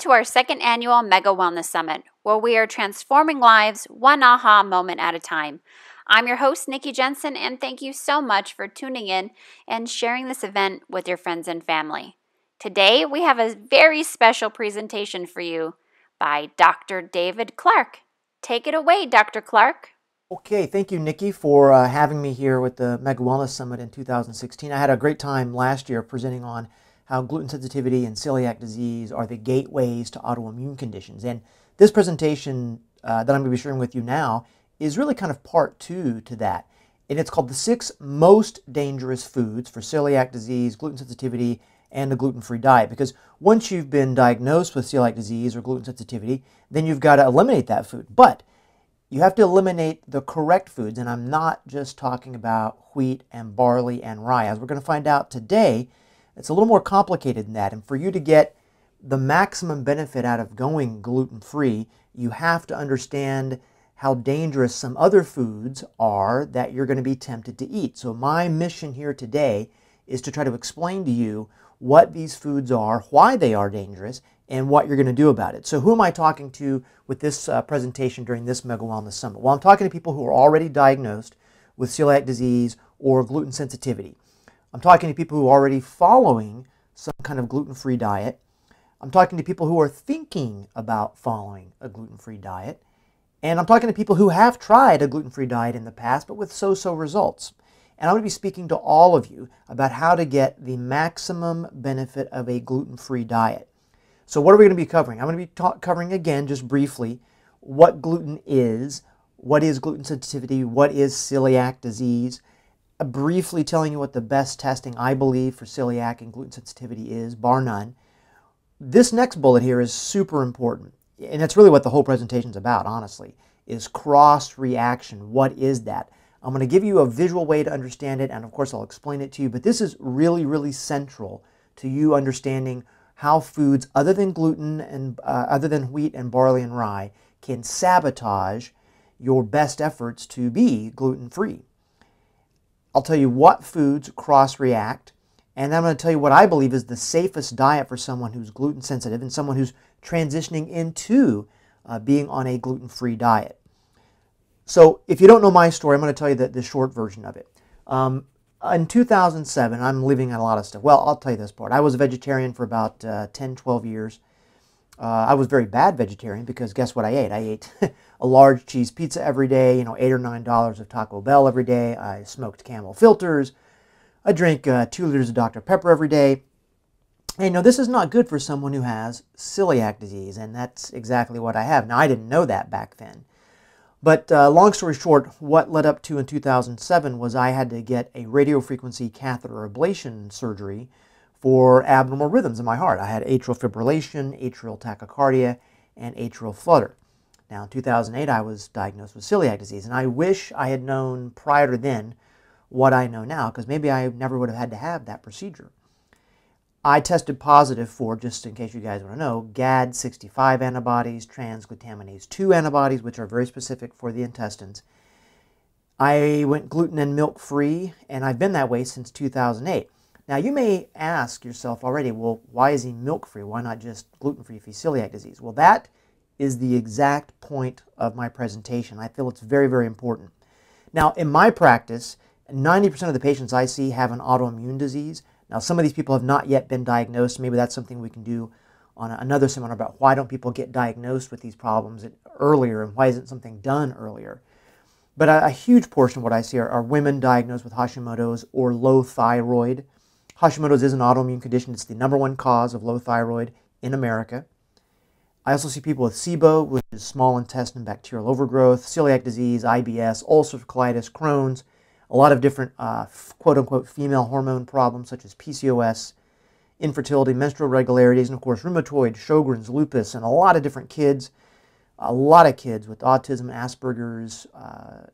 to our second annual Mega Wellness Summit, where we are transforming lives one aha moment at a time. I'm your host, Nikki Jensen, and thank you so much for tuning in and sharing this event with your friends and family. Today, we have a very special presentation for you by Dr. David Clark. Take it away, Dr. Clark. Okay, thank you, Nikki, for having me here with the Mega Wellness Summit in 2016. I had a great time last year presenting on how gluten sensitivity and celiac disease are the gateways to autoimmune conditions. And this presentation that I'm going to be sharing with you now is really kind of part two to that. And it's called the 6 most dangerous foods for celiac disease, gluten sensitivity, and a gluten-free diet. Because once you've been diagnosed with celiac disease or gluten sensitivity, then you've got to eliminate that food. But you have to eliminate the correct foods, and I'm not just talking about wheat and barley and rye. As we're going to find out today, it's a little more complicated than that. And for you to get the maximum benefit out of going gluten-free, you have to understand how dangerous some other foods are that you're going to be tempted to eat. So my mission here today is to try to explain to you what these foods are, why they are dangerous, and what you're going to do about it. So who am I talking to with this presentation during this Mega Wellness Summit? Well, I'm talking to people who are already diagnosed with celiac disease or gluten sensitivity. I'm talking to people who are already following some kind of gluten-free diet. I'm talking to people who are thinking about following a gluten-free diet. And I'm talking to people who have tried a gluten-free diet in the past, but with so-so results. And I'm going to be speaking to all of you about how to get the maximum benefit of a gluten-free diet. So what are we going to be covering? I'm going to be covering again, just briefly, what gluten is, what is gluten sensitivity, what is celiac disease, briefly telling you what the best testing I believe for celiac and gluten sensitivity is, bar none. This next bullet here is super important, and it's really what the whole presentation is about, honestly, is cross-reaction. What is that? I'm going to give you a visual way to understand it, and of course I'll explain it to you, but this is really, really central to you understanding how foods other than gluten and other than wheat and barley and rye can sabotage your best efforts to be gluten-free. I'll tell you what foods cross-react, and I'm going to tell you what I believe is the safest diet for someone who's gluten sensitive and someone who's transitioning into being on a gluten-free diet. So if you don't know my story, I'm going to tell you the short version of it. In 2007, I'm living on a lot of stuff. Well, I'll tell you this part. I was a vegetarian for about 10, 12 years. I was a very bad vegetarian because guess what I ate? I ate a large cheese pizza every day, $8 or $9 of Taco Bell every day. I smoked Camel filters. I drank 2 liters of Dr. Pepper every day. And this is not good for someone who has celiac disease, and that's exactly what I have. Now, I didn't know that back then. But long story short, what led up to in 2007 was I had to get a radiofrequency catheter ablation surgery for abnormal rhythms in my heart. I had atrial fibrillation, atrial tachycardia, and atrial flutter. Now, in 2008, I was diagnosed with celiac disease, and I wish I had known prior to then what I know now, because maybe I never would have had to have that procedure. I tested positive for, just in case you guys want to know, GAD65 antibodies, transglutaminase 2 antibodies, which are very specific for the intestines. I went gluten and milk free, and I've been that way since 2008. Now, you may ask yourself already, well, why is he milk-free? Why not just gluten-free if he's celiac disease? Well, that is the exact point of my presentation. I feel it's very, very important. Now, in my practice, 90% of the patients I see have an autoimmune disease. Now, some of these people have not yet been diagnosed. Maybe that's something we can do on another seminar about why don't people get diagnosed with these problems earlier and why isn't something done earlier. But a huge portion of what I see are women diagnosed with Hashimoto's or low thyroid. Hashimoto's is an autoimmune condition. It's the #1 cause of low thyroid in America. I also see people with SIBO, which is small intestine bacterial overgrowth, celiac disease, IBS, ulcerative colitis, Crohn's, a lot of different quote-unquote female hormone problems such as PCOS, infertility, menstrual irregularities, and of course rheumatoid, Sjogren's, lupus, and a lot of different kids, with autism, Asperger's,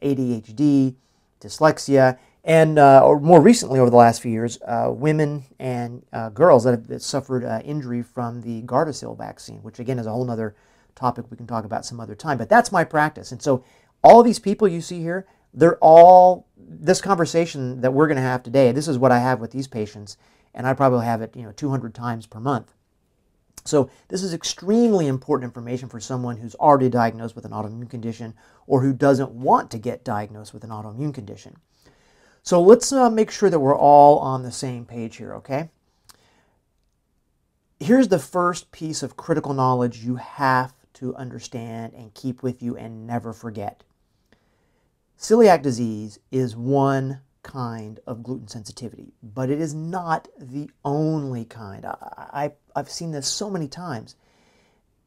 ADHD, dyslexia, and or more recently over the last few years, women and girls that have suffered injury from the Gardasil vaccine, which again is a whole other topic we can talk about some other time. But that's my practice. And so all these people you see here, they're all, this conversation that we're going to have today, this is what I have with these patients, and I probably have it 200 times per month. So this is extremely important information for someone who's already diagnosed with an autoimmune condition or who doesn't want to get diagnosed with an autoimmune condition. So let's make sure that we're all on the same page here, okay? Here's the first piece of critical knowledge you have to understand and keep with you and never forget. Celiac disease is one kind of gluten sensitivity, but it is not the only kind. I've seen this so many times.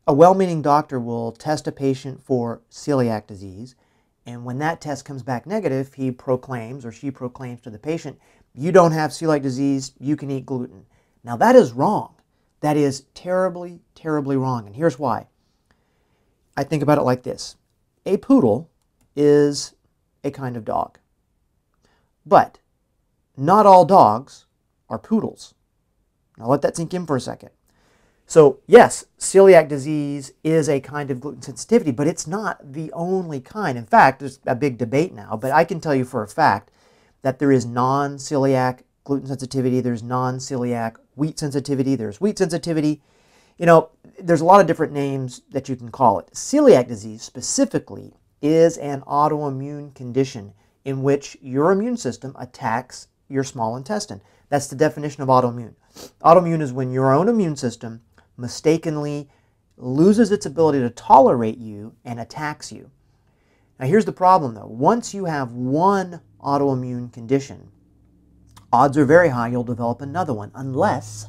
A well-meaning doctor will test a patient for celiac disease, and when that test comes back negative, he proclaims or she proclaims to the patient, you don't have celiac disease, you can eat gluten. Now that is wrong. That is terribly, terribly wrong, and here's why. I think about it like this. A poodle is a kind of dog. But not all dogs are poodles. Now let that sink in for a second. So yes, celiac disease is a kind of gluten sensitivity, but it's not the only kind. In fact, there's a big debate now, but I can tell you for a fact that there is non-celiac gluten sensitivity, there's non-celiac wheat sensitivity, there's wheat sensitivity. You know, there's a lot of different names that you can call it. Celiac disease specifically is an autoimmune condition in which your immune system attacks your small intestine. That's the definition of autoimmune. Autoimmune is when your own immune system mistakenly loses its ability to tolerate you and attacks you. Now here's the problem though. Once you have one autoimmune condition, odds are very high you'll develop another one unless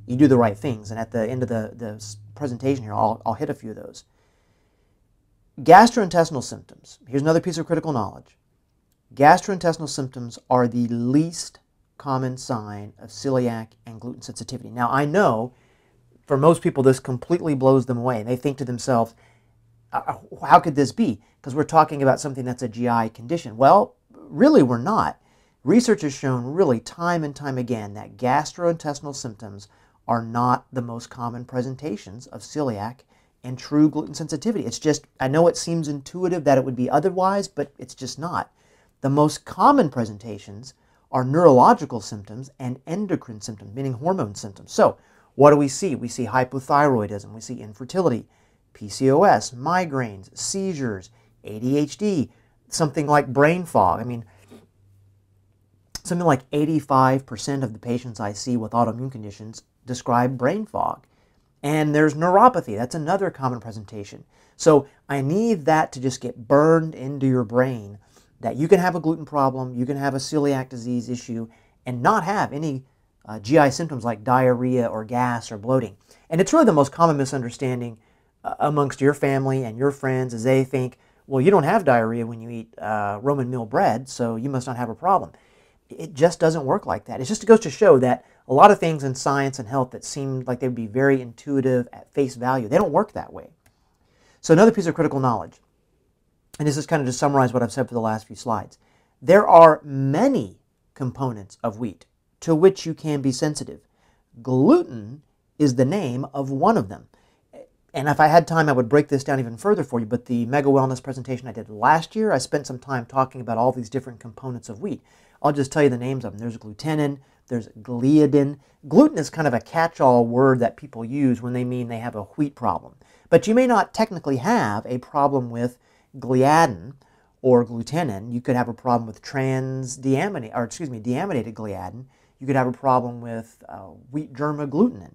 you do the right things. And at the end of the presentation here, I'll hit a few of those. Gastrointestinal symptoms. Here's another piece of critical knowledge. Gastrointestinal symptoms are the least common sign of celiac and gluten sensitivity. Now, I know for most people this completely blows them away. They think to themselves, how could this be? Because we're talking about something that's a GI condition. Well, really we're not. Research has shown really time and time again that gastrointestinal symptoms are not the most common presentations of celiac and true gluten sensitivity. It's just, I know it seems intuitive that it would be otherwise, but it's just not. The most common presentations are neurological symptoms and endocrine symptoms, meaning hormone symptoms. So what do we see? We see hypothyroidism, we see infertility, PCOS, migraines, seizures, ADHD, something like brain fog. I mean, something like 85% of the patients I see with autoimmune conditions describe brain fog. And there's neuropathy. That's another common presentation. So I need that to just get burned into your brain that you can have a gluten problem, you can have a celiac disease issue, and not have any GI symptoms like diarrhea or gas or bloating. And it's really the most common misunderstanding amongst your family and your friends is they think, well, you don't have diarrhea when you eat Roman meal bread, so you must not have a problem. It just doesn't work like that. It just goes to show that a lot of things in science and health that seem like they would be very intuitive at face value, they don't work that way. So another piece of critical knowledge, and this is kind of to summarize what I've said for the last few slides. There are many components of wheat to which you can be sensitive. Gluten is the name of one of them. And if I had time, I would break this down even further for you, but the Mega Wellness presentation I did last year, I spent some time talking about all these different components of wheat. I'll just tell you the names of them. There's glutenin, there's gliadin. Gluten is kind of a catch-all word that people use when they mean they have a wheat problem. But you may not technically have a problem with gliadin or glutenin. You could have a problem with deaminated gliadin. You could have a problem with wheat germ agglutinin.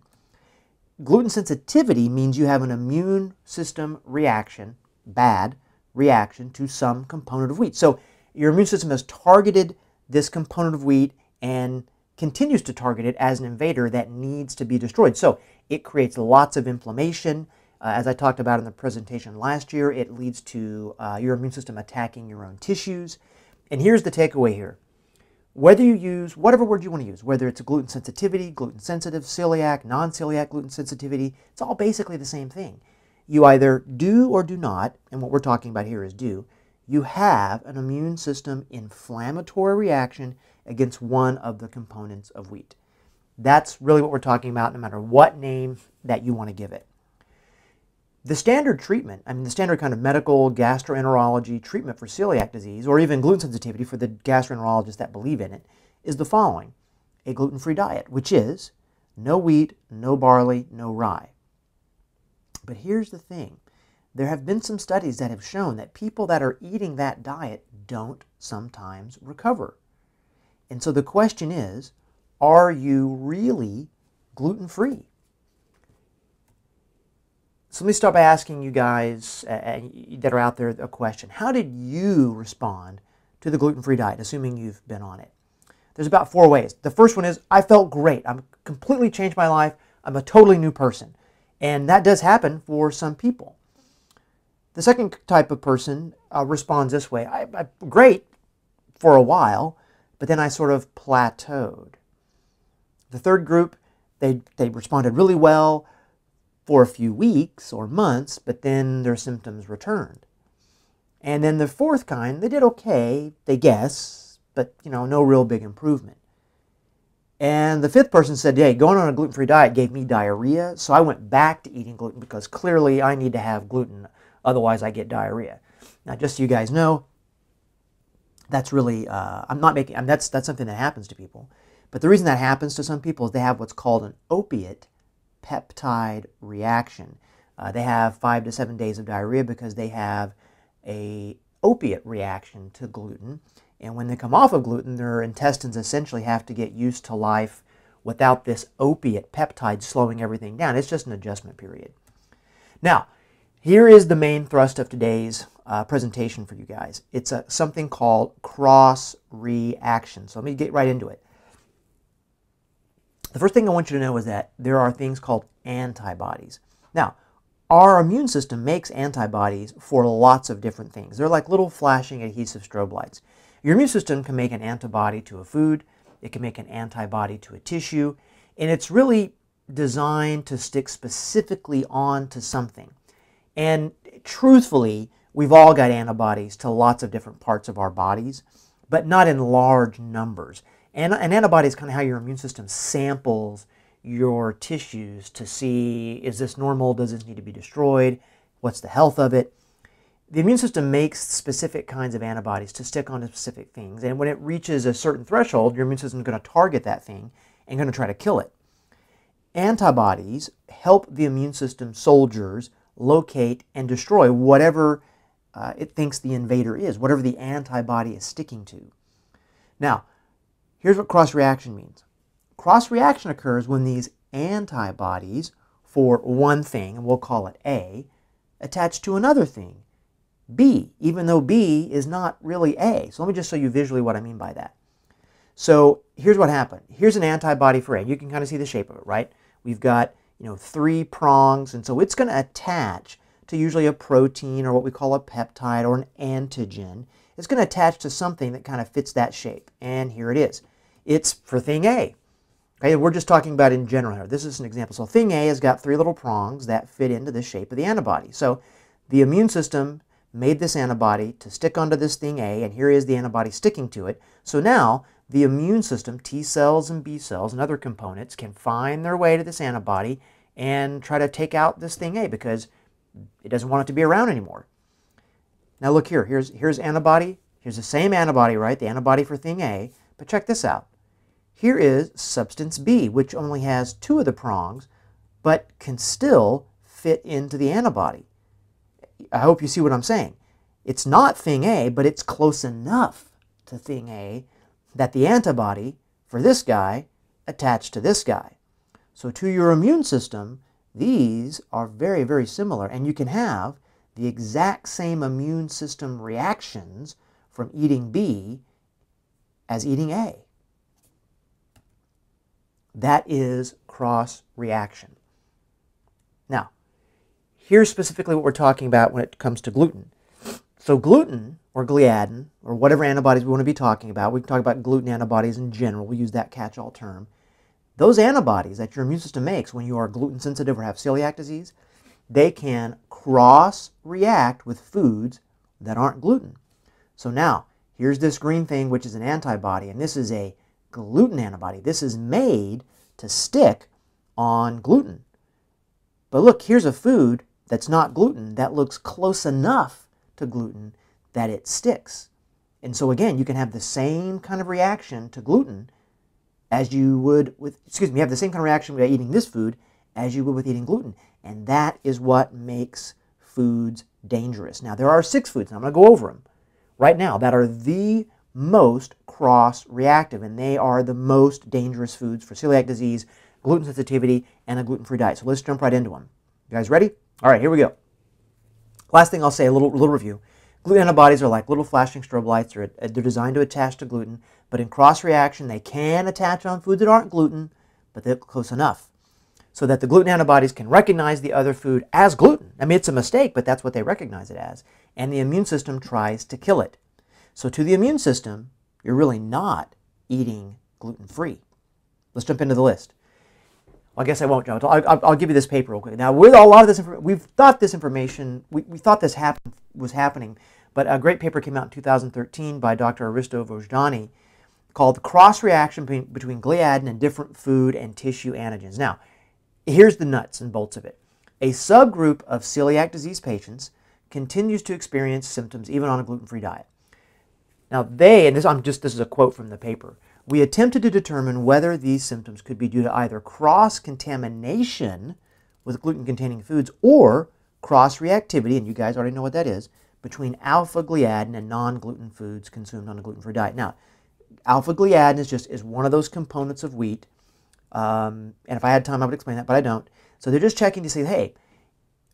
Gluten sensitivity means you have an immune system reaction, bad reaction, to some component of wheat. So your immune system has targeted this component of wheat and continues to target it as an invader that needs to be destroyed. So it creates lots of inflammation. As I talked about in the presentation last year, it leads to your immune system attacking your own tissues. And here's the takeaway here. Whether you use whatever word you want to use, whether it's a gluten sensitivity, gluten sensitive, celiac, non-celiac gluten sensitivity, it's all basically the same thing. You either do or do not, and what we're talking about here is do, you have an immune system inflammatory reaction against one of the components of wheat. That's really what we're talking about no matter what name that you want to give it. The standard treatment, the standard kind of medical gastroenterology treatment for celiac disease, or even gluten sensitivity for the gastroenterologists that believe in it, is the following. A gluten-free diet, which is no wheat, no barley, no rye. But here's the thing. There have been some studies that have shown that people that are eating that diet don't sometimes recover. And so the question is, are you really gluten-free? So let me start by asking you guys that are out there a question. How did you respond to the gluten-free diet, assuming you've been on it? There's about 4 ways. The first one is, I felt great. I'm completely changed my life. I'm a totally new person. And that does happen for some people. The second type of person responds this way. I'm great for a while, but then I sort of plateaued. The third group, they responded really well for a few weeks or months, but then their symptoms returned. And then the fourth kind, they did okay, they guess, but no real big improvement. And the fifth person said, hey, going on a gluten-free diet gave me diarrhea, so I went back to eating gluten because clearly I need to have gluten, otherwise I get diarrhea. Now, just so you guys know, that's really, that's something that happens to people. But the reason that happens to some people is they have what's called an opiate peptide reaction. They have 5 to 7 days of diarrhea because they have a opiate reaction to gluten. And when they come off of gluten, their intestines essentially have to get used to life without this opiate peptide slowing everything down. It's just an adjustment period. Now, here is the main thrust of today's presentation for you guys. It's something called cross-reaction. So let me get right into it. The first thing I want you to know is that there are things called antibodies. Now, our immune system makes antibodies for lots of different things. They're like little flashing adhesive strobe lights. Your immune system can make an antibody to a food, it can make an antibody to a tissue, and it's really designed to stick specifically onto something. And truthfully, we've all got antibodies to lots of different parts of our bodies, but not in large numbers. And an antibody is kind of how your immune system samples your tissues to see, is this normal, does this need to be destroyed, what's the health of it. The immune system makes specific kinds of antibodies to stick onto specific things, and when it reaches a certain threshold, your immune system is going to target that thing and going to try to kill it. Antibodies help the immune system soldiers locate and destroy whatever it thinks the invader is, whatever the antibody is sticking to. Now, here's what cross-reaction means. Cross-reaction occurs when these antibodies for one thing, and we'll call it A, attach to another thing, B, even though B is not really A. So let me just show you visually what I mean by that. So here's what happened. Here's an antibody for A. You can kind of see the shape of it, right? We've got 3 prongs, and so it's going to attach to usually a protein or what we call a peptide or an antigen. It's going to attach to something that kind of fits that shape, and here it is. It's for thing A. Okay, we're just talking about in general here. This is an example. So thing A has got 3 little prongs that fit into the shape of the antibody. So the immune system made this antibody to stick onto this thing A, and here is the antibody sticking to it. So now the immune system, T cells and B cells and other components, can find their way to this antibody and try to take out this thing A because it doesn't want it to be around anymore. Now look here. Here's antibody. Here's the same antibody, right? The antibody for thing A. But check this out. Here is substance B, which only has 2 of the prongs, but can still fit into the antibody. I hope you see what I'm saying. It's not thing A, but it's close enough to thing A that the antibody for this guy attached to this guy. So to your immune system, these are very, very similar, and you can have the exact same immune system reactions from eating B as eating A. That is cross-reaction. Now, here's specifically what we're talking about when it comes to gluten. So gluten, or gliadin, or whatever antibodies we want to be talking about, we can talk about gluten antibodies in general, we use that catch-all term. Those antibodies that your immune system makes when you are gluten sensitive or have celiac disease, they can cross-react with foods that aren't gluten. So now, here's this green thing, which is an antibody, and this is a gluten antibody. This is made to stick on gluten. But look, here's a food that's not gluten that looks close enough to gluten that it sticks. And so again, you can have the same kind of reaction to gluten as you would with, you have the same kind of reaction by eating this food as you would with eating gluten. And that is what makes foods dangerous. Now, there are 6 foods, and I'm going to go over them right now, that are the most cross-reactive, and they are the most dangerous foods for celiac disease, gluten sensitivity, and a gluten-free diet. So let's jump right into them. You guys ready? All right, here we go. Last thing I'll say, a little review. Gluten antibodies are like little flashing strobe lights. They're designed to attach to gluten, but in cross-reaction, they can attach on foods that aren't gluten, but they're close enough so that the gluten antibodies can recognize the other food as gluten. I mean, it's a mistake, but that's what they recognize it as, and the immune system tries to kill it. So to the immune system, you're really not eating gluten-free. Let's jump into the list. Well, I guess I won't, Joe. I'll give you this paper real quick. Now, with a lot of this information, we thought this was happening, but a great paper came out in 2013 by Dr. Aristo Vojdani called Cross-Reaction Between Gliadin and Different Food and Tissue Antigens. Now, here's the nuts and bolts of it. A subgroup of celiac disease patients continues to experience symptoms even on a gluten-free diet. Now, this is a quote from the paper, we attempted to determine whether these symptoms could be due to either cross-contamination with gluten-containing foods or cross-reactivity, and you guys already know what that is, between alpha-gliadin and non-gluten foods consumed on a gluten-free diet. Now, alpha-gliadin is one of those components of wheat, and if I had time I would explain that, but I don't. So they're just checking to see, hey,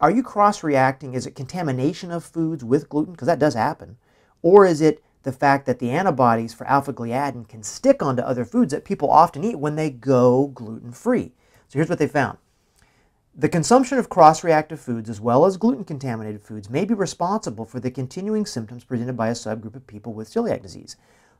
are you cross-reacting? Is it contamination of foods with gluten? Because that does happen. Or is it the fact that the antibodies for alpha-gliadin can stick onto other foods that people often eat when they go gluten-free? So here's what they found. The consumption of cross-reactive foods as well as gluten-contaminated foods may be responsible for the continuing symptoms presented by a subgroup of people with celiac disease.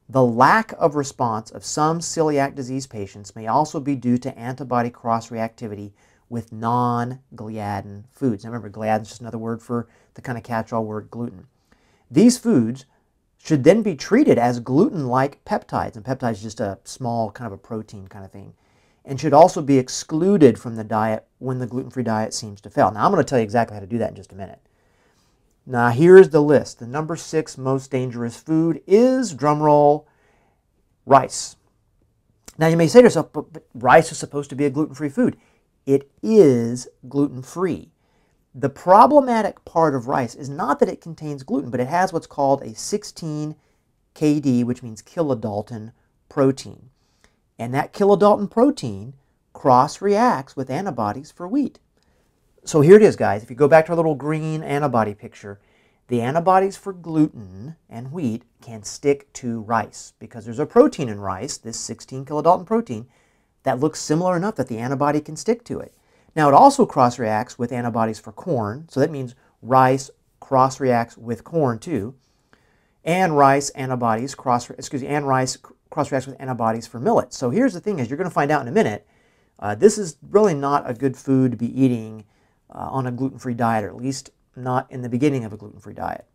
The lack of response of some celiac disease patients may also be due to antibody cross-reactivity with non-gliadin foods. Now remember, gliadin is just another word for the kind of catch-all word gluten. These foods should then be treated as gluten-like peptides, and peptides is just a small kind of a protein kind of thing, and should also be excluded from the diet when the gluten-free diet seems to fail. Now I'm going to tell you exactly how to do that in just a minute. Now here's the list. The number 6 most dangerous food is, drumroll, rice. Now you may say to yourself, but rice is supposed to be a gluten-free food. It is gluten-free. The problematic part of rice is not that it contains gluten, but it has what's called a 16 KD, which means kilodalton protein. And that kilodalton protein cross-reacts with antibodies for wheat. So here it is, guys. If you go back to our little green antibody picture, the antibodies for gluten and wheat can stick to rice because there's a protein in rice, this 16 kilodalton protein, that looks similar enough that the antibody can stick to it. Now, it also cross-reacts with antibodies for corn, so that means rice cross-reacts with corn too, and rice cross-reacts with antibodies for millet. So here's the thing, as you're going to find out in a minute, this is really not a good food to be eating on a gluten-free diet, or at least not in the beginning of a gluten-free diet.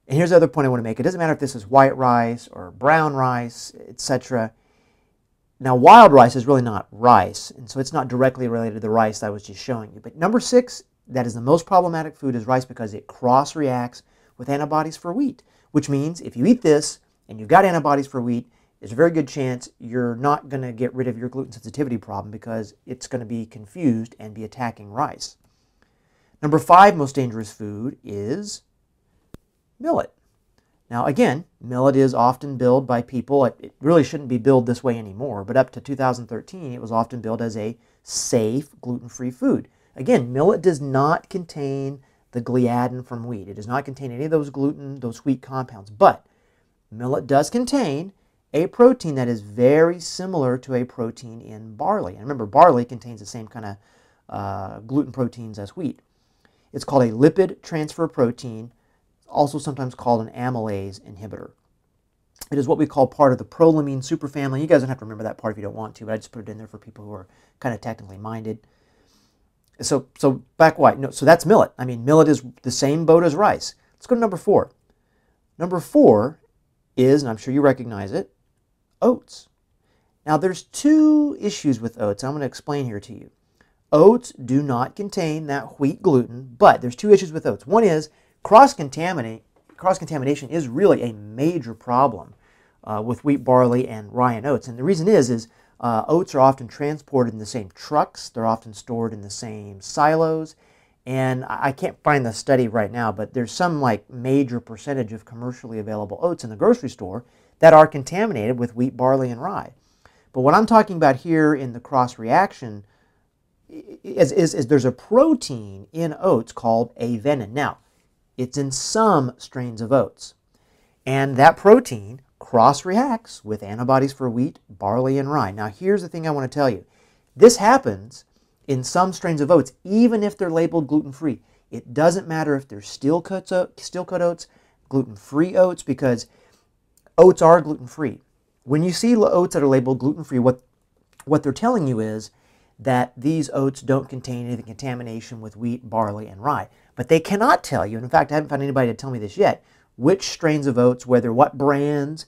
And here's the other point I want to make. It doesn't matter if this is white rice or brown rice, etc. Now, wild rice is really not rice, and so it's not directly related to the rice I was just showing you. But number 6, that is the most problematic food, is rice because it cross-reacts with antibodies for wheat, which means if you eat this and you've got antibodies for wheat, there's a very good chance you're not going to get rid of your gluten sensitivity problem because it's going to be confused and be attacking rice. Number 5 most dangerous food is millet. Now again, millet is often billed by people, it really shouldn't be billed this way anymore, but up to 2013 it was often billed as a safe gluten-free food. Again, millet does not contain the gliadin from wheat. It does not contain any of those those wheat compounds, but millet does contain a protein that is very similar to a protein in barley. And remember, barley contains the same kind of gluten proteins as wheat. It's called a lipid transfer protein, also sometimes called an amylase inhibitor. It is what we call part of the prolamine superfamily. You guys don't have to remember that part if you don't want to, but I just put it in there for people who are kind of technically minded. So back white. No, so that's millet. I mean, millet is the same boat as rice. Let's go to number 4. Number 4 is, and I'm sure you recognize it, oats. Now there's 2 issues with oats I'm going to explain here to you. Oats do not contain that wheat gluten, but there's 2 issues with oats. One is cross-contamination is really a major problem with wheat, barley, and rye and oats. And the reason is Oats are often transported in the same trucks. They're often stored in the same silos. And I can't find the study right now, but there's some like major percentage of commercially available oats in the grocery store that are contaminated with wheat, barley, and rye. But what I'm talking about here in the cross reaction is there's a protein in oats called avenin. Now, it's in some strains of oats. And that protein cross-reacts with antibodies for wheat, barley, and rye. Now, here's the thing I want to tell you. This happens in some strains of oats, even if they're labeled gluten-free. It doesn't matter if they're steel-cut oats, gluten-free oats, because oats are gluten-free. When you see oats that are labeled gluten-free, what they're telling you is that these oats don't contain any contamination with wheat, barley, and rye. But they cannot tell you, and in fact, I haven't found anybody to tell me this yet, which strains of oats, what brands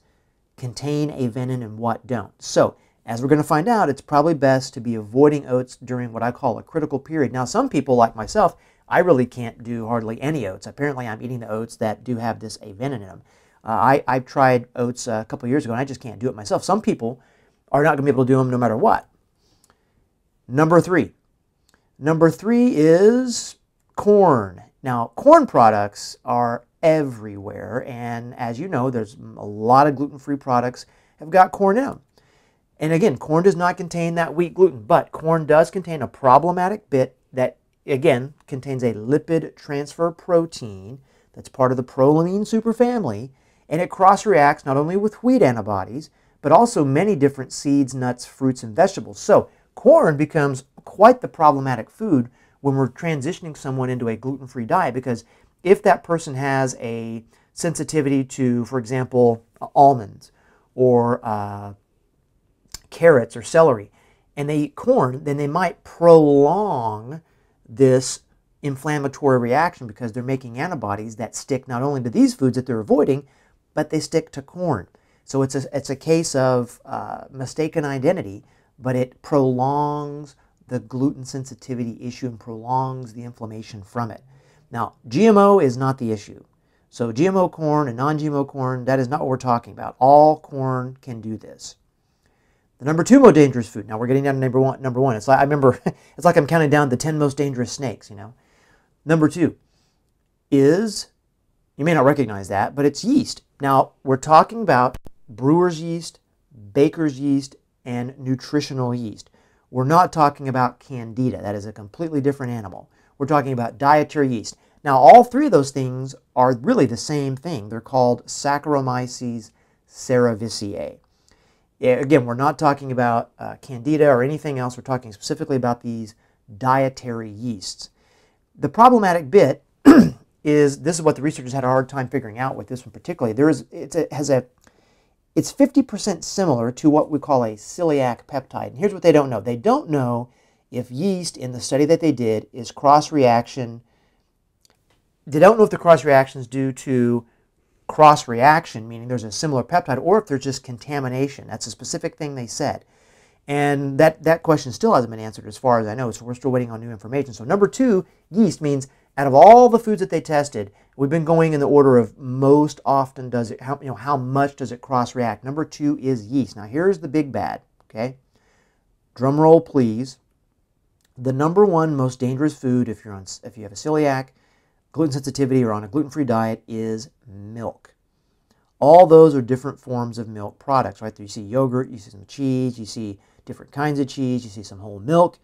contain avenin and what don't. So, as we're going to find out, it's probably best to be avoiding oats during what I call a critical period. Now, some people, like myself, I really can't do hardly any oats. Apparently, I'm eating the oats that do have this avenin in them. I've tried oats a couple years ago, and I just can't do it myself. Some people are not going to be able to do them no matter what. Number three. Number three is corn. Now, corn products are everywhere, and as you know, there's a lot of gluten-free products have got corn in them. And again, corn does not contain that wheat gluten, but corn does contain a problematic bit that, again, contains a lipid transfer protein that's part of the prolamine superfamily, and it cross-reacts not only with wheat antibodies, but also many different seeds, nuts, fruits, and vegetables. So corn becomes quite the problematic food when we're transitioning someone into a gluten-free diet, because if that person has a sensitivity to, for example, almonds or carrots or celery, and they eat corn, then they might prolong this inflammatory reaction because they're making antibodies that stick not only to these foods that they're avoiding, but they stick to corn. So it's a case of mistaken identity, but it prolongs the gluten sensitivity issue and prolongs the inflammation from it. Now, GMO is not the issue. So GMO corn and non-GMO corn, that is not what we're talking about. All corn can do this. The number two most dangerous food. Now we're getting down to number one. It's like it's like I'm counting down the 10 most dangerous snakes, you know. Number two is, you may not recognize that, but it's yeast. Now we're talking about brewer's yeast, baker's yeast, and nutritional yeast. We're not talking about candida. That is a completely different animal. We're talking about dietary yeast. Now, all three of those things are really the same thing. They're called Saccharomyces cerevisiae. Again, we're not talking about candida or anything else. We're talking specifically about these dietary yeasts. The problematic bit is, this is what the researchers had a hard time figuring out with this one particularly. It's 50% similar to what we call a celiac peptide. And here's what they don't know. They don't know if yeast, in the study that they did, is cross-reaction. They don't know if the cross-reaction is due to cross-reaction, meaning there's a similar peptide, or if there's just contamination. That's a specific thing they said. And that question still hasn't been answered as far as I know, so we're still waiting on new information. So number two, yeast, means out of all the foods that they tested, we've been going in the order of most often does it, how much does it cross-react. Number two is yeast. Now here's the big bad, okay? Drum roll, please. The number one most dangerous food if you have a celiac, gluten sensitivity, or on a gluten-free diet is milk. All those are different forms of milk products, right? You see yogurt, you see some cheese, you see different kinds of cheese, you see some whole milk.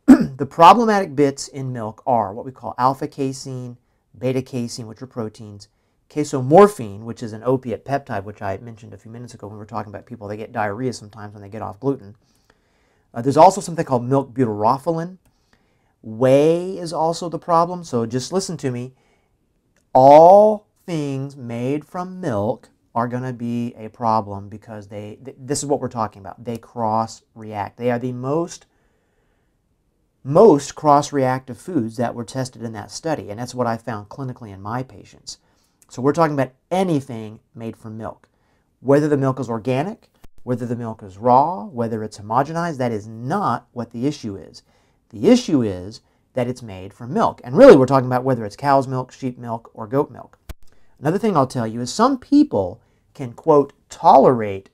The problematic bits in milk are what we call alpha-casein, beta-casein, which are proteins, casomorphine, which is an opiate peptide, which I mentioned a few minutes ago when we were talking about people that get diarrhea sometimes when they get off gluten. There's also something called milk butyrophyllin. Whey is also the problem, so just listen to me. All things made from milk are going to be a problem because this is what we're talking about. They cross-react. They are the most cross-reactive foods that were tested in that study, and that's what I found clinically in my patients. So we're talking about anything made from milk. Whether the milk is organic, whether the milk is raw, whether it's homogenized, that is not what the issue is. The issue is that it's made from milk. And really we're talking about whether it's cow's milk, sheep milk, or goat milk. Another thing I'll tell you is some people can, quote, tolerate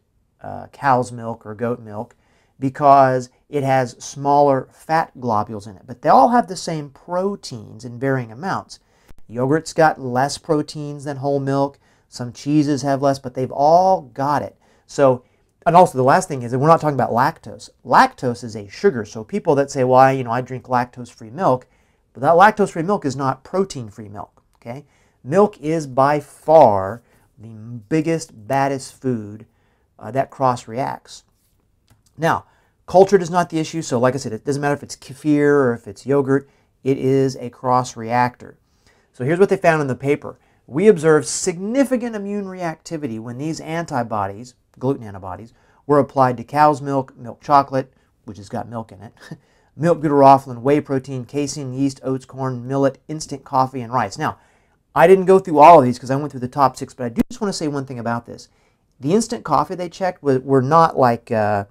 cow's milk or goat milk because it has smaller fat globules in it. But they all have the same proteins in varying amounts. Yogurt's got less proteins than whole milk. Some cheeses have less, but they've all got it. So, and also the last thing is that we're not talking about lactose. Lactose is a sugar. So people that say, well, I drink lactose-free milk, but that lactose-free milk is not protein-free milk. Okay, milk is by far the biggest, baddest food that cross-reacts. Now, cultured is not the issue. So like I said, it doesn't matter if it's kefir or if it's yogurt. It is a cross-reactor. So here's what they found in the paper. We observed significant immune reactivity when these antibodies, gluten antibodies, were applied to cow's milk, milk chocolate, which has got milk in it, milk butyrophilin, whey protein, casein, yeast, oats, corn, millet, instant coffee, and rice. Now, I didn't go through all of these because I went through the top 6, but I do just want to say one thing about this. The instant coffee they checked were not like, I'm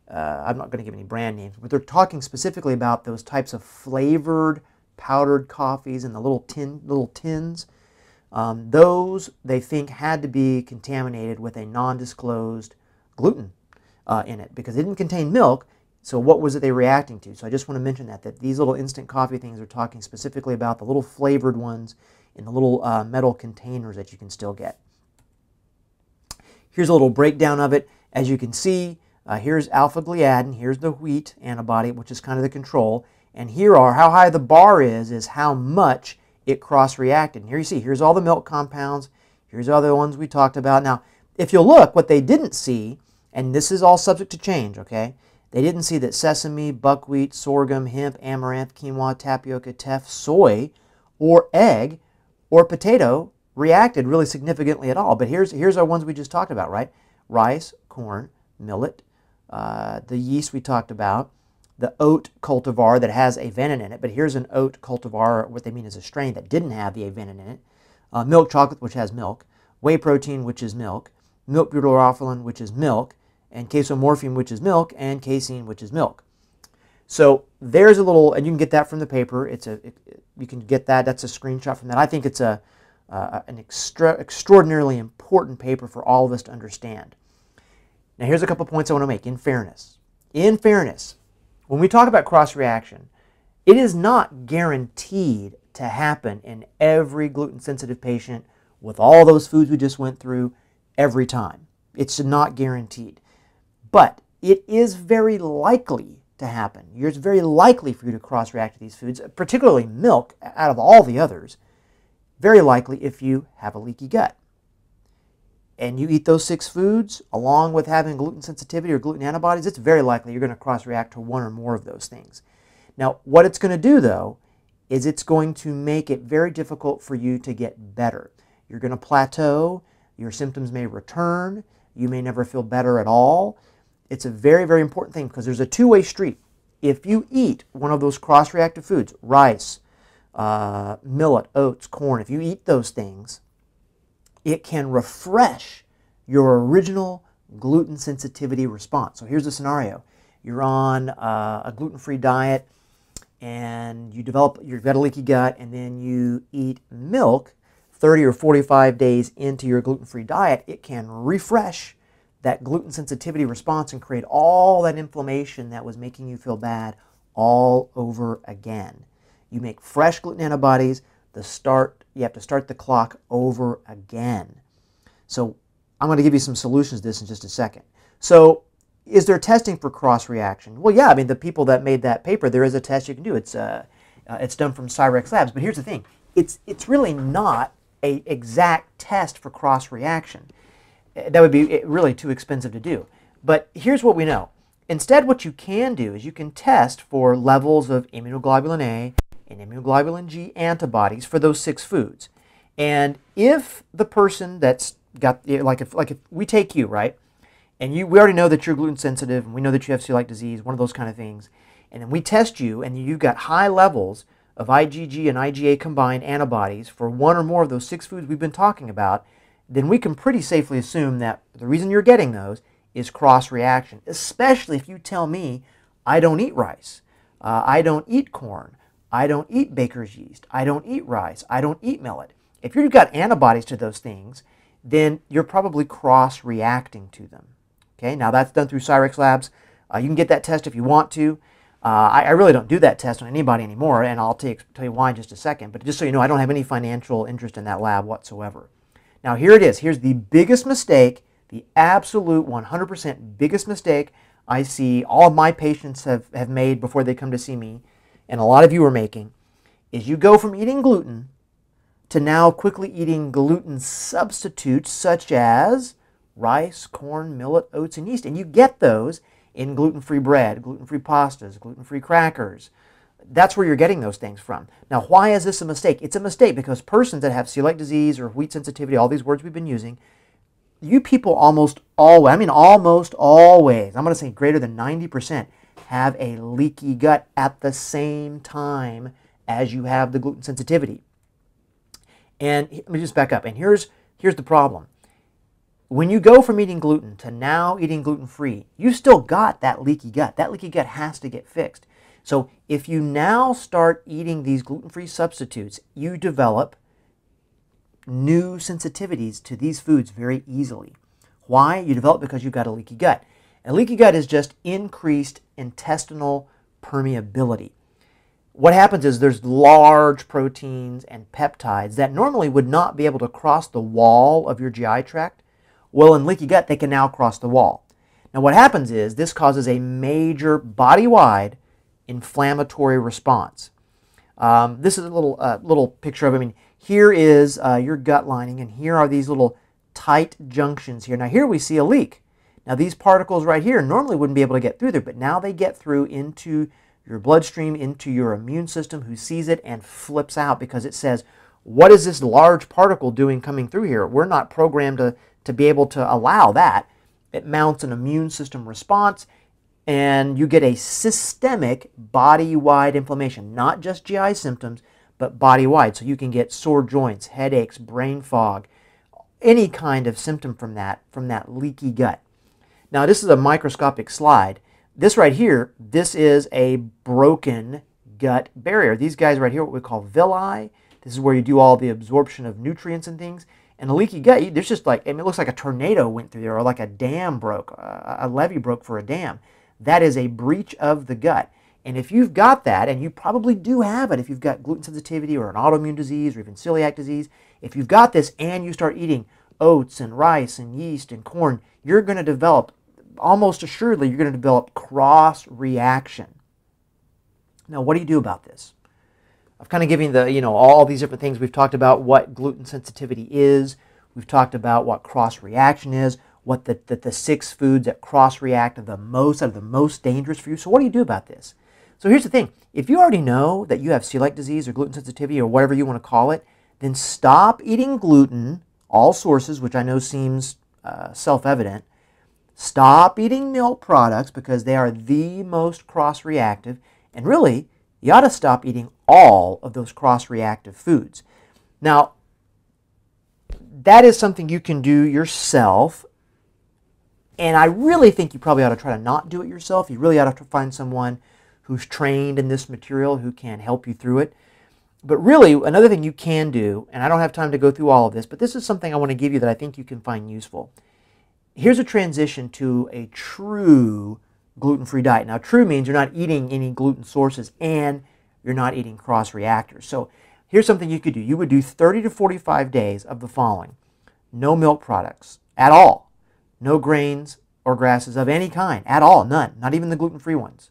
not going to give any brand names, but they're talking specifically about those types of flavored powdered coffees in the little tins. Those they think had to be contaminated with a non-disclosed gluten in it because it didn't contain milk. So what was it they reacting to? So I just want to mention that these little instant coffee things are talking specifically about the little flavored ones in the little metal containers that you can still get. Here's a little breakdown of it. As you can see, here's alpha-gliadin, here's the wheat antibody, which is kind of the control, and here are, how high the bar is how much it cross-reacted. And here you see, here's all the milk compounds, here's all the ones we talked about. Now, if you look, what they didn't see, and this is all subject to change, okay? They didn't see that sesame, buckwheat, sorghum, hemp, amaranth, quinoa, tapioca, teff, soy, or egg, or potato reacted really significantly at all. But here's our ones we just talked about, right? Rice, corn, millet, the yeast we talked about, the oat cultivar that has avenin in it, but here's an oat cultivar, what they mean is a strain that didn't have the avenin in it, milk chocolate, which has milk, whey protein, which is milk, milk butyrophilin, which is milk, and casomorphin, which is milk, and casein, which is milk. So there's a little, and you can get that from the paper. You can get that. That's a screenshot from that. I think it's an extraordinarily important paper for all of us to understand. Now here's a couple points I want to make in fairness. In fairness, when we talk about cross-reaction, it is not guaranteed to happen in every gluten-sensitive patient with all those foods we just went through every time. It's not guaranteed. But it is very likely to happen. It's very likely for you to cross-react to these foods, particularly milk, out of all the others. Very likely if you have a leaky gut. And you eat those 6 foods, along with having gluten sensitivity or gluten antibodies, it's very likely you're going to cross-react to one or more of those things. Now, what it's going to do, though, is it's going to make it very difficult for you to get better. You're going to plateau. Your symptoms may return. You may never feel better at all. It's a very, very important thing because there's a two-way street. If you eat one of those cross-reactive foods, rice, millet, oats, corn, if you eat those things, it can refresh your original gluten sensitivity response. So here's the scenario. You're on a gluten-free diet and you've got a leaky gut, and then you eat milk 30 or 45 days into your gluten-free diet. It can refresh that gluten sensitivity response and create all that inflammation that was making you feel bad all over again. You make fresh gluten antibodies, you have to start the clock over again. So I'm going to give you some solutions to this in just a second. So is there testing for cross-reaction? Well, yeah, I mean, the people that made that paper, there is a test you can do. It's done from Cyrex Labs. But here's the thing. It's really not an exact test for cross-reaction. That would be really too expensive to do. But here's what we know. Instead, what you can do is you can test for levels of immunoglobulin A and immunoglobulin G antibodies for those 6 foods. And if the person that's got, like if we take you, right, and we already know that you're gluten sensitive, and we know that you have celiac disease, one of those kind of things, and then we test you, and you've got high levels of IgG and IgA combined antibodies for one or more of those 6 foods we've been talking about, then we can pretty safely assume that the reason you're getting those is cross-reaction, especially if you tell me, I don't eat rice, I don't eat corn, I don't eat baker's yeast, I don't eat rice, I don't eat millet. If you've got antibodies to those things, then you're probably cross-reacting to them. Okay, now that's done through Cyrex Labs. You can get that test if you want to. I really don't do that test on anybody anymore, and I'll tell you why in just a second. But just so you know, I don't have any financial interest in that lab whatsoever. Now here it is. Here's the biggest mistake, the absolute 100% biggest mistake I see all of my patients have made before they come to see me, and a lot of you are making, is you go from eating gluten to now quickly eating gluten substitutes such as rice, corn, millet, oats, and yeast. And you get those in gluten-free bread, gluten-free pastas, gluten-free crackers. That's where you're getting those things from. Now, why is this a mistake? It's a mistake because persons that have celiac disease or wheat sensitivity, all these words we've been using, you people almost always, I'm going to say greater than 90%, have a leaky gut at the same time as you have the gluten sensitivity. And let me just back up. And here's the problem. When you go from eating gluten to now eating gluten-free, you still got that leaky gut. That leaky gut has to get fixed. So if you now start eating these gluten-free substitutes, you develop new sensitivities to these foods very easily. Why? You develop because you've got a leaky gut. A leaky gut is just increased intestinal permeability. What happens is there's large proteins and peptides that normally would not be able to cross the wall of your GI tract. Well, in leaky gut, they can now cross the wall. Now, what happens is this causes a major body-wide inflammatory response. This is a little picture of it. I mean, here is your gut lining, and here are these little tight junctions here. Now, here we see a leak. Now, these particles right here normally wouldn't be able to get through there, but now they get through into your bloodstream, into your immune system, who sees it and flips out because it says, what is this large particle doing coming through here? We're not programmed to be able to allow that. It mounts an immune system response, and you get a systemic body-wide inflammation, not just GI symptoms, but body-wide. So you can get sore joints, headaches, brain fog, any kind of symptom from that leaky gut. Now, this is a microscopic slide. This right here, this is a broken gut barrier. These guys right here, what we call villi. This is where you do all the absorption of nutrients and things. And a leaky gut, there's just like, I mean, it looks like a tornado went through there, or like a dam broke, a levee broke for a dam. That is a breach of the gut. And if you've got that, and you probably do have it, if you've got gluten sensitivity or an autoimmune disease or even celiac disease, if you've got this and you start eating oats and rice and yeast and corn, you're going to develop, almost assuredly, you're going to develop cross reaction. Now, what do you do about this? I've kind of given the, all these different things. We've talked about what gluten sensitivity is. We've talked about what cross reaction is, what the 6 foods that cross react the most, are the most dangerous for you. So what do you do about this? So here's the thing. If you already know that you have celiac disease or gluten sensitivity or whatever you want to call it, then stop eating gluten, all sources, which I know seems self-evident. Stop eating milk products because they are the most cross-reactive. And really, you ought to stop eating all of those cross-reactive foods. Now, that is something you can do yourself. And I really think you probably ought to try to not do it yourself. You really ought to find someone who's trained in this material who can help you through it. But really, another thing you can do, and I don't have time to go through all of this, but this is something I want to give you that I think you can find useful. Here's a transition to a true gluten-free diet. Now, true means you're not eating any gluten sources and you're not eating cross-reactors. So here's something you could do. You would do 30 to 45 days of the following. No milk products at all. No grains or grasses of any kind at all. None. Not even the gluten-free ones.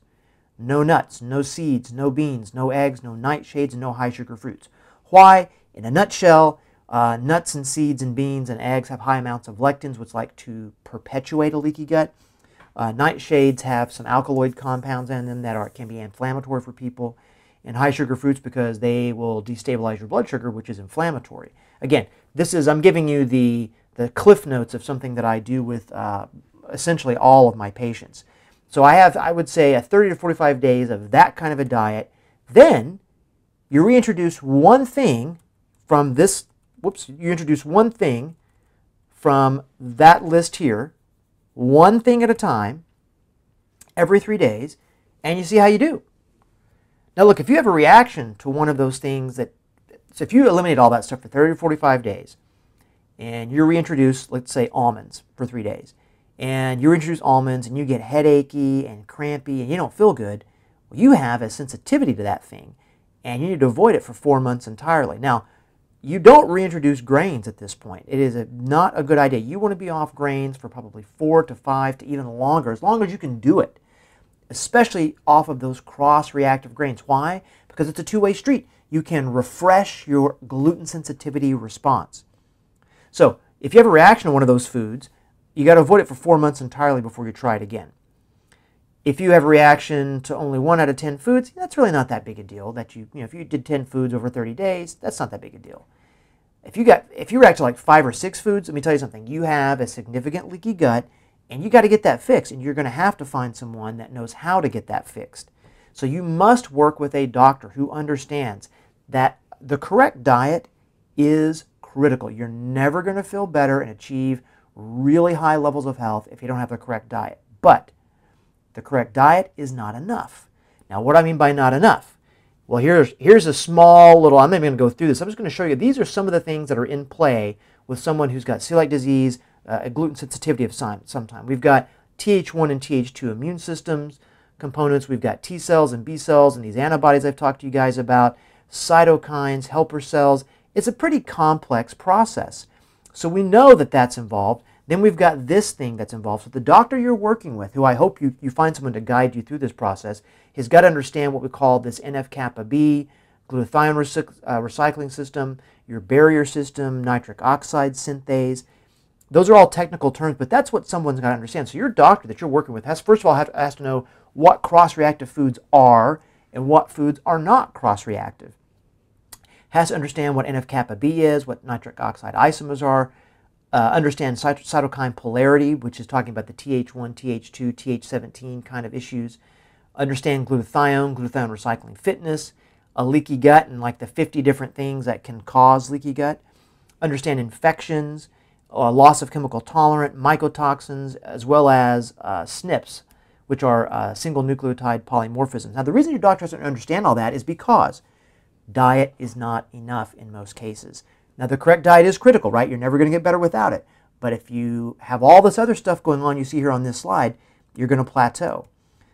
No nuts, no seeds, no beans, no eggs, no nightshades, and no high-sugar fruits. Why? In a nutshell, nuts and seeds and beans and eggs have high amounts of lectins, which like to perpetuate a leaky gut. Nightshades have some alkaloid compounds in them that can be inflammatory for people. And high-sugar fruits because they will destabilize your blood sugar, which is inflammatory. Again, I'm giving you the cliff notes of something that I do with essentially all of my patients. So I would say, a 30 to 45 days of that kind of a diet. Then you reintroduce one thing from this, you introduce one thing from that list here, one thing at a time, every 3 days, and you see how you do. Now look, if you have a reaction to one of those things so if you eliminate all that stuff for 30 to 45 days, and you reintroduce, let's say, almonds for 3 days, and you introduce almonds and you get headachy and crampy and you don't feel good, well, you have a sensitivity to that thing, and you need to avoid it for 4 months entirely. Now, you don't reintroduce grains at this point. It is not a good idea. You want to be off grains for probably 4 to 5 to even longer, as long as you can do it, especially off of those cross-reactive grains. Why? Because it's a two-way street. You can refresh your gluten sensitivity response. So if you have a reaction to one of those foods, you got to avoid it for 4 months entirely before you try it again. If you have a reaction to only 1 out of 10 foods, that's really not that big a deal. That if you did 10 foods over 30 days, that's not that big a deal. If you react to like 5 or 6 foods, let me tell you something. You have a significant leaky gut, and you got to get that fixed. And you're going to have to find someone that knows how to get that fixed. So you must work with a doctor who understands that the correct diet is critical. You're never going to feel better and achieve really high levels of health if you don't have the correct diet. But the correct diet is not enough. Now, what do I mean by not enough? Well, here's a small little, I'm not even going to go through this. I'm just going to show you, these are some of the things that are in play with someone who's got celiac disease, a gluten sensitivity of some time. We've got Th1 and Th2 immune systems components. We've got T cells and B cells and these antibodies I've talked to you guys about, cytokines, helper cells. It's a pretty complex process. So we know that that's involved. Then we've got this thing that's involved. So the doctor you're working with, who I hope you find someone to guide you through this process, has got to understand what we call this NF-kappa B, glutathione recycling system, your barrier system, nitric oxide synthase. Those are all technical terms, but that's what someone's got to understand. So your doctor that you're working with has, first of all, has to know what cross-reactive foods are and what foods are not cross-reactive. Has to understand what NF-kappa B is, what nitric oxide isomers are, understand cytokine polarity, which is talking about the Th1, Th2, Th17 kind of issues. Understand glutathione recycling fitness, a leaky gut, and like the 50 different things that can cause leaky gut. Understand infections, loss of chemical tolerance, mycotoxins, as well as SNPs, which are single nucleotide polymorphisms. Now, the reason your doctor doesn't understand all that is because diet is not enough in most cases. Now, the correct diet is critical, right? You're never going to get better without it. But if you have all this other stuff going on you see here on this slide, you're going to plateau.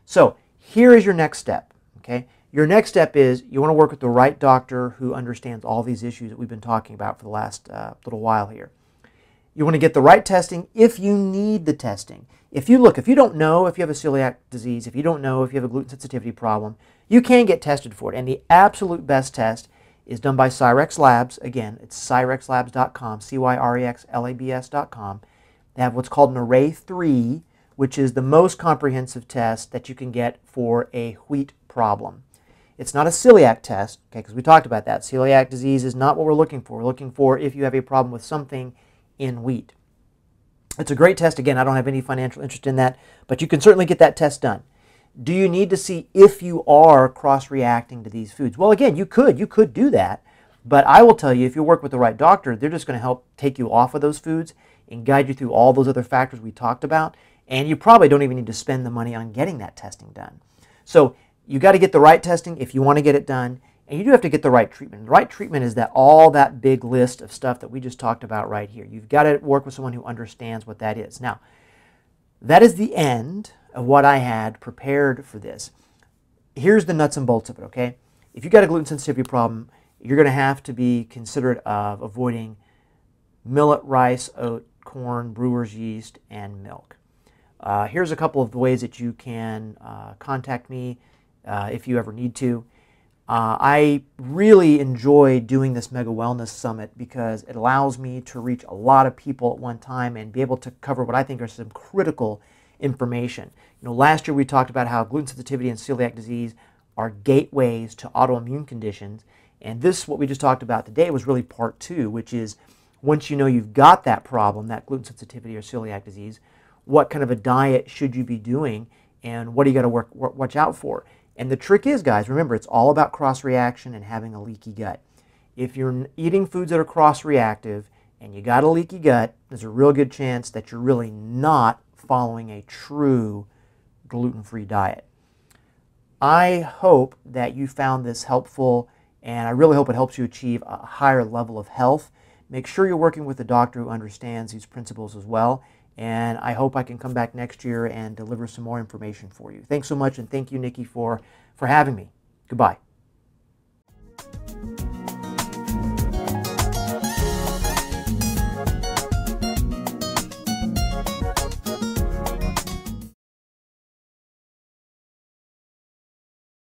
So here is your next step, okay? Your next step is you want to work with the right doctor who understands all these issues that we've been talking about for the last little while here. You want to get the right testing if you need the testing. If you don't know if you have a celiac disease, if you don't know if you have a gluten sensitivity problem, you can get tested for it. And the absolute best test is done by Cyrex Labs. Again, it's cyrexlabs.com, cyrexlabs.com. They have what's called an Array 3, which is the most comprehensive test that you can get for a wheat problem. It's not a celiac test, okay, because we talked about that. Celiac disease is not what we're looking for. We're looking for if you have a problem with something in wheat. It's a great test. Again, I don't have any financial interest in that, but you can certainly get that test done. Do you need to see if you are cross-reacting to these foods? Well, again, you could do that, but I will tell you, if you work with the right doctor, they're just going to help take you off of those foods and guide you through all those other factors we talked about, and you probably don't even need to spend the money on getting that testing done. So you got to get the right testing if you want to get it done, and you do have to get the right treatment. The right treatment is all that big list of stuff that we just talked about right here. You've got to work with someone who understands what that is. Now, that is the end of what I had prepared for this. Here's the nuts and bolts of it, okay? If you've got a gluten sensitivity problem, you're going to have to be considerate of avoiding millet, rice, oat, corn, brewer's yeast, and milk. Here's a couple of the ways that you can contact me if you ever need to. I really enjoy doing this Mega Wellness Summit because it allows me to reach a lot of people at one time and be able to cover what I think are some critical information. You know, last year we talked about how gluten sensitivity and celiac disease are gateways to autoimmune conditions, and this, what we just talked about today, was really part 2, which is once you know you've got that problem, that gluten sensitivity or celiac disease, what kind of a diet should you be doing and what do you got to watch out for? And the trick is, guys, remember, it's all about cross-reaction and having a leaky gut. If you're eating foods that are cross-reactive and you got a leaky gut, there's a real good chance that you're really not following a true gluten-free diet. I hope that you found this helpful, and I really hope it helps you achieve a higher level of health. Make sure you're working with a doctor who understands these principles as well. And I hope I can come back next year and deliver some more information for you. Thanks so much, and thank you, Nikki, for having me. Goodbye.